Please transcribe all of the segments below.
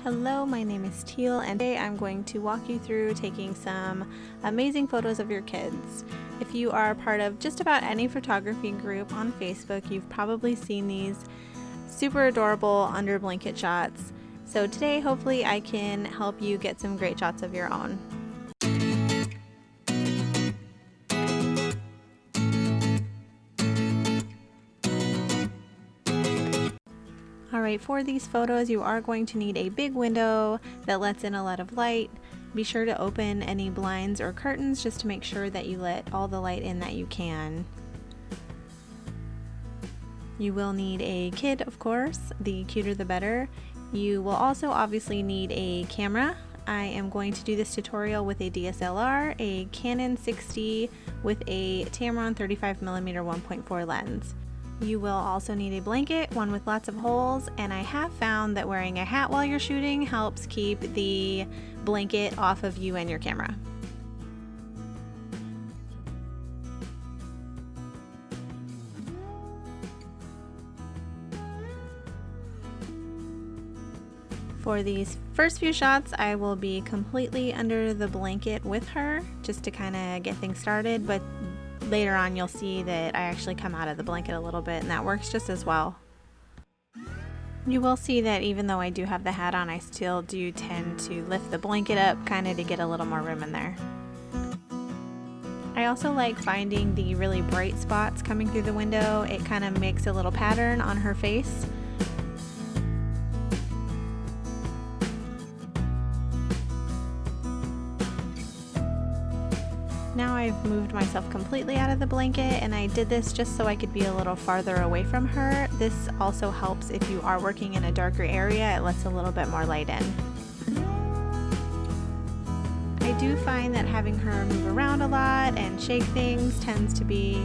Hello, my name is Teal, and today I'm going to walk you through taking some amazing photos of your kids. If you are part of just about any photography group on Facebook, you've probably seen these super adorable under blanket shots. So today, hopefully I can help you get some great shots of your own. Alright, for these photos you are going to need a big window that lets in a lot of light. Be sure to open any blinds or curtains just to make sure that you let all the light in that you can. You will need a kid, of course, the cuter the better. You will also obviously need a camera. I am going to do this tutorial with a DSLR, a Canon 6D with a Tamron 35mm 1.4 lens. You will also need a blanket, one with lots of holes, and I have found that wearing a hat while you're shooting helps keep the blanket off of you and your camera. For these first few shots, I will be completely under the blanket with her just to kind of get things started, but later on you'll see that I actually come out of the blanket a little bit, and that works just as well. You will see that even though I do have the hat on, I still do tend to lift the blanket up kind of to get a little more room in there. I also like finding the really bright spots coming through the window. It kind of makes a little pattern on her face. Now I've moved myself completely out of the blanket, and I did this just so I could be a little farther away from her. This also helps if you are working in a darker area. It lets a little bit more light in. I do find that having her move around a lot and shake things tends to be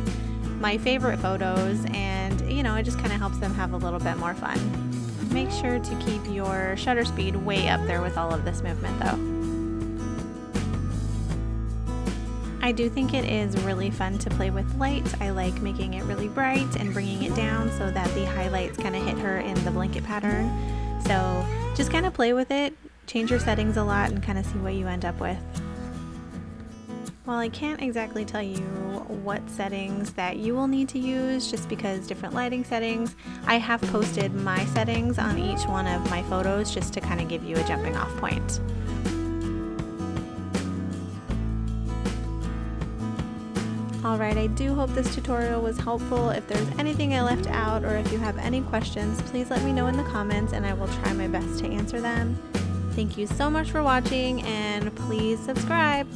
my favorite photos, and you know, it just kind of helps them have a little bit more fun. Make sure to keep your shutter speed way up there with all of this movement though. I do think it is really fun to play with light. I like making it really bright and bringing it down so that the highlights kind of hit her in the blanket pattern. So just kind of play with it, change your settings a lot, and kind of see what you end up with. While I can't exactly tell you what settings that you will need to use just because different lighting settings, I have posted my settings on each one of my photos just to kind of give you a jumping off point. Alright, I do hope this tutorial was helpful. If there's anything I left out or if you have any questions, please let me know in the comments and I will try my best to answer them. Thank you so much for watching, and please subscribe!